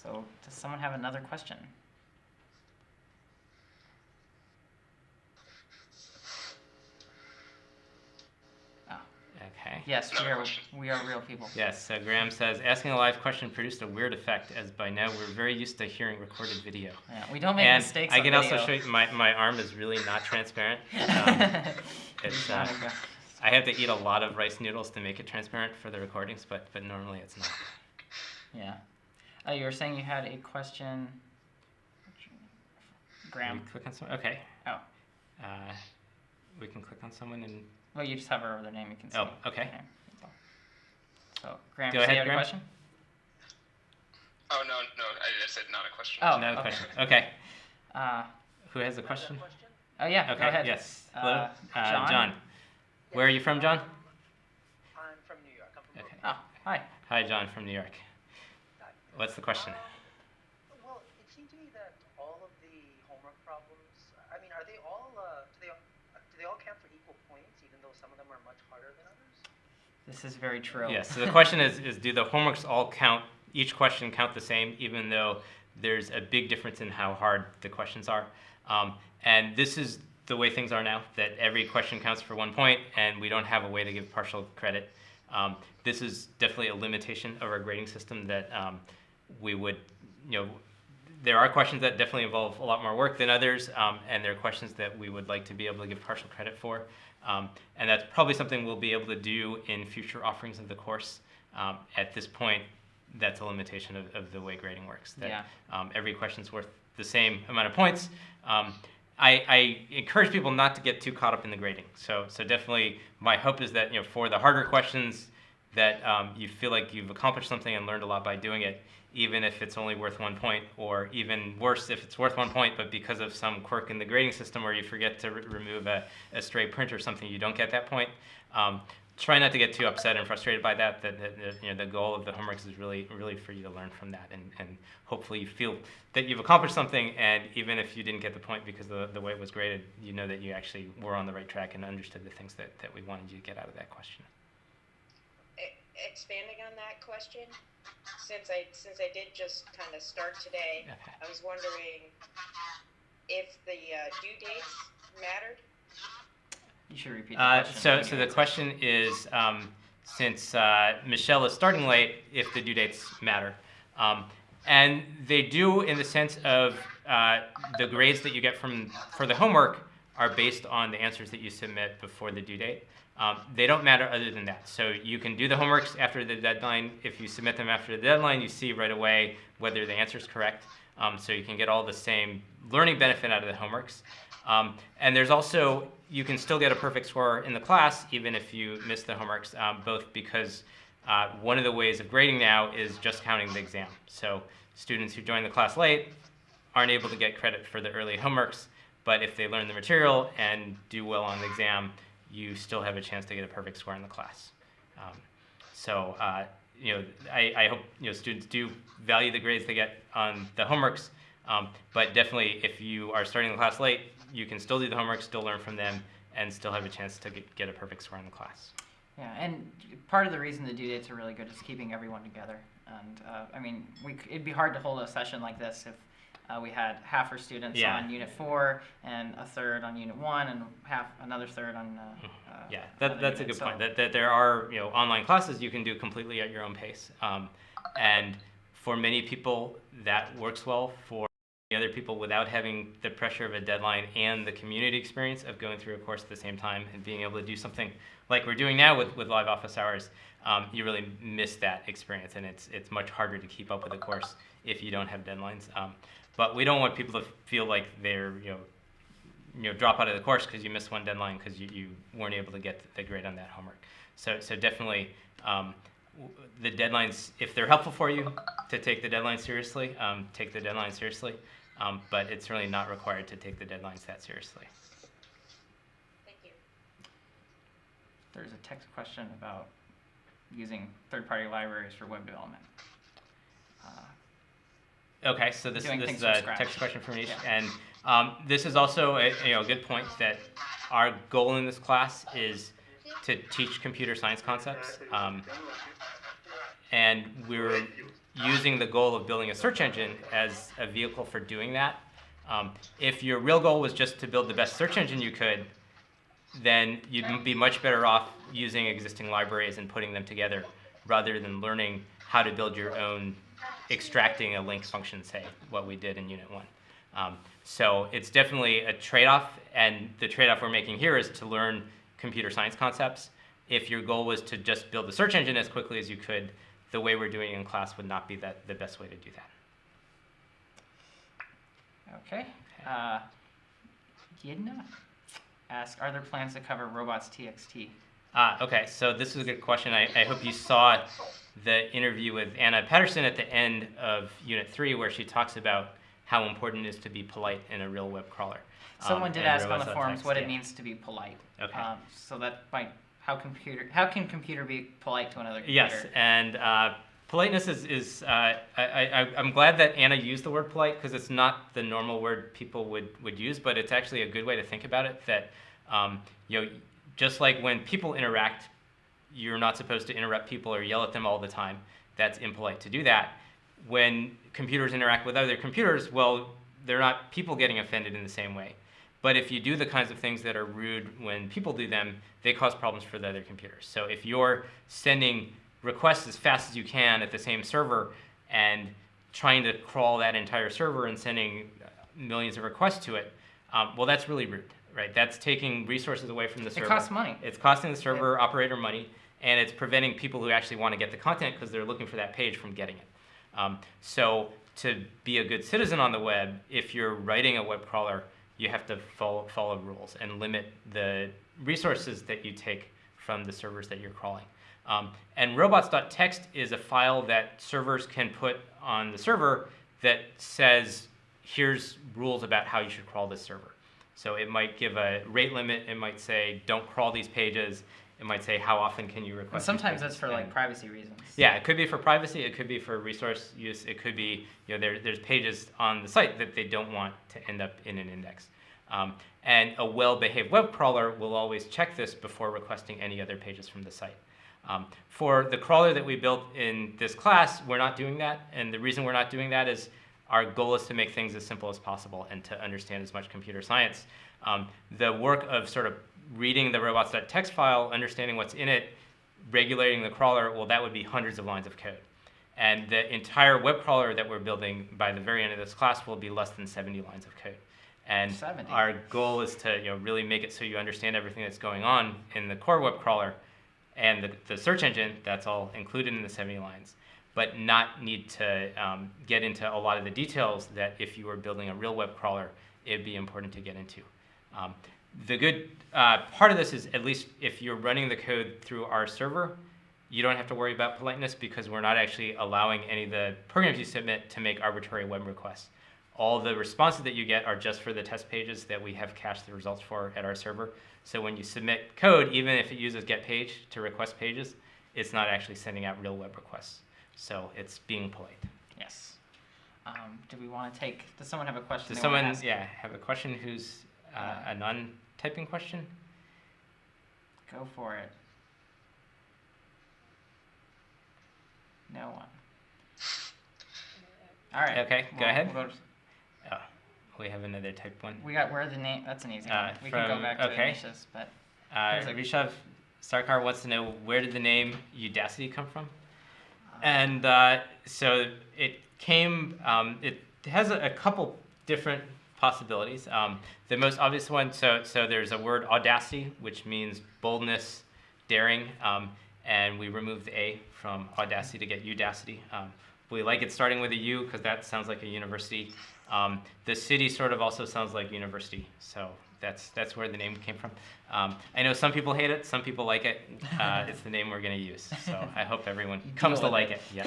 So does someone have another question? Okay. Yes, we are real people. Yes, so Graham says, asking a live question produced a weird effect, as by now we're very used to hearing recorded video. Yeah, we don't make And mistakes I on can video. also show you, my arm is really not transparent. It's, I have to eat a lot of rice noodles to make it transparent for the recordings, but normally it's not. Yeah. You were saying you had a question, Graham. We click on someone? Okay. Oh. We can click on someone and... Well, you just hover over their name, you can see. Oh, okay. So, Graham, Go do you ahead, have a Graham. question? Oh, no, I said not a question. Oh, No okay. question. Okay. Who has a question? Oh, yeah, Okay, go ahead. yes. Hello? John? Where are you from, John? I'm from New York. I'm from Okay. Oh, hi. Hi, John from New York. What's the question? Well, it seemed to me that all of the homework problems, I mean, are they all, do they all count for equal points, even though some of them are much harder than others? This is very true. Yes, so the question is do the homeworks all count, each question count the same, even though there's a big difference in how hard the questions are? And this is the way things are now, that every question counts for 1 point, and we don't have a way to give partial credit. This is definitely a limitation of our grading system that we would, there are questions that definitely involve a lot more work than others, and there are questions that we would like to be able to give partial credit for. And that's probably something we'll be able to do in future offerings of the course. At this point, that's a limitation of the way grading works. That, every question's worth the same amount of points. I encourage people not to get too caught up in the grading. So definitely my hope is that for the harder questions that you feel like you've accomplished something and learned a lot by doing it, even if it's only worth 1 point, or even worse if it's worth 1 point, but because of some quirk in the grading system where you forget to remove a stray print or something, you don't get that point. Try not to get too upset and frustrated by that. The goal of the homeworks is really for you to learn from that, and hopefully you feel that you've accomplished something, and even if you didn't get the point because of the way it was graded, you know that you actually were on the right track and understood the things that we wanted you to get out of that question. Expanding on that question, since I did just kind of start today, Okay. I was wondering if the due dates mattered. You should repeat the question. So the question is, since Michelle is starting late, if the due dates matter. And they do in the sense of the grades that you get for the homework are based on the answers that you submit before the due date. They don't matter other than that. So you can do the homeworks after the deadline. If you submit them after the deadline, you see right away whether the answer is correct. So you can get all the same learning benefit out of the homeworks. And there's also, you can still get a perfect score in the class even if you miss the homeworks, both because one of the ways of grading now is just counting the exam. So students who join the class late aren't able to get credit for the early homeworks, but if they learn the material and do well on the exam, you still have a chance to get a perfect score in the class. I hope students do value the grades they get on the homeworks, but definitely if you are starting the class late, you can still do the homework, still learn from them, and still have a chance to get a perfect score in the class. Yeah, and part of the reason the due dates are really good is keeping everyone together. And it'd be hard to hold a session like this if we had half our students on Unit 4 and a third on Unit 1 and another third on that's a good point. That there are online classes you can do completely at your own pace, and for many people that works well. For the other people, without having the pressure of a deadline and the community experience of going through a course at the same time and being able to do something like we're doing now with live office hours, you really miss that experience, and it's much harder to keep up with a course if you don't have deadlines. But we don't want people to feel like they're drop out of the course because you missed one deadline because you weren't able to get the grade on that homework. So definitely the deadlines, if they're helpful for you to take the deadline seriously, take the deadline seriously. But it's really not required to take the deadlines that seriously. Thank you. There's a text question about using third-party libraries for web development. Okay, so this Doing is things a from scratch. text question from Manish, Yeah. and this is also a good point that our goal in this class is to teach computer science concepts, and we're using the goal of building a search engine as a vehicle for doing that. If your real goal was just to build the best search engine you could, then you'd be much better off using existing libraries and putting them together rather than learning how to build your own, extracting a link function, say, what we did in Unit 1. So it's definitely a trade-off, and the trade-off we're making here is to learn computer science concepts. If your goal was to just build the search engine as quickly as you could, the way we're doing it in class would not be the best way to do that. Okay. Yidna asks, are there plans to cover robots.txt? Okay, so this is a good question. I hope you saw the interview with Anna Patterson at the end of Unit 3 where she talks about how important it is to be polite in a real web crawler. Someone did ask on the robots.txt, forums what yeah. it means to be polite. Okay. So that might, how can computer be polite to another computer? Yes, and politeness is I'm glad that Anna used the word polite because it's not the normal word people would use, but it's actually a good way to think about it, that just like when people interact, you're not supposed to interrupt people or yell at them all the time. That's impolite to do that. When computers interact with other computers, well, they're not people getting offended in the same way. But if you do the kinds of things that are rude when people do them, they cause problems for the other computers. So if you're sending requests as fast as you can at the same server and trying to crawl that entire server and sending millions of requests to it, well, that's really rude, right? That's taking resources away from the server. It costs money. It's costing the server operator money, and it's preventing people who actually want to get the content because they're looking for that page from getting it. So to be a good citizen on the web, if you're writing a web crawler, you have to follow rules and limit the resources that you take from the servers that you're crawling. And robots.txt is a file that servers can put on the server that says, here's rules about how you should crawl this server. So it might give a rate limit. It might say, don't crawl these pages. It might say, how often can you request? And sometimes these pages? that's for like privacy reasons. Yeah, it could be for privacy. It could be for resource use. It could be, there's pages on the site that they don't want to end up in an index. And a well-behaved web crawler will always check this before requesting any other pages from the site. For the crawler that we built in this class, we're not doing that. And the reason we're not doing that is our goal is to make things as simple as possible and to understand as much computer science. The work of sort of reading the robots.txt file, understanding what's in it, regulating the crawler, well, that would be hundreds of lines of code. And the entire web crawler that we're building by the very end of this class will be less than 70 lines of code. And 70. Our goal is to really make it so you understand everything that's going on in the core web crawler and the search engine. That's all included in the 70 lines, but not need to get into a lot of the details that if you were building a real web crawler, it'd be important to get into. The good part of this is, at least if you're running the code through our server, you don't have to worry about politeness because we're not actually allowing any of the programs you submit to make arbitrary web requests. All the responses that you get are just for the test pages that we have cached the results for at our server. So when you submit code, even if it uses getPage to request pages, it's not actually sending out real web requests. So it's being polite. Yes. Do we want to take, does someone have a question? Does they wanna someone ask? have a question who's a non-typing question? Go for it. No one. All right. Okay, go ahead. We'll go We have another type one. where are the name? That's an easy one. We can go back to okay. Anisha's, but here's a- Rishav Sarkar wants to know, where did the name Udacity come from? And so it came, it has a couple different possibilities. The most obvious one, so there's a word audacity, which means boldness, daring, and we removed the A from audacity to get Udacity. We like it starting with a U because that sounds like a university. The city sort of also sounds like university, so that's where the name came from. I know some people hate it, some people like it. It's the name we're going to use, so I hope everyone comes to like it. Yeah.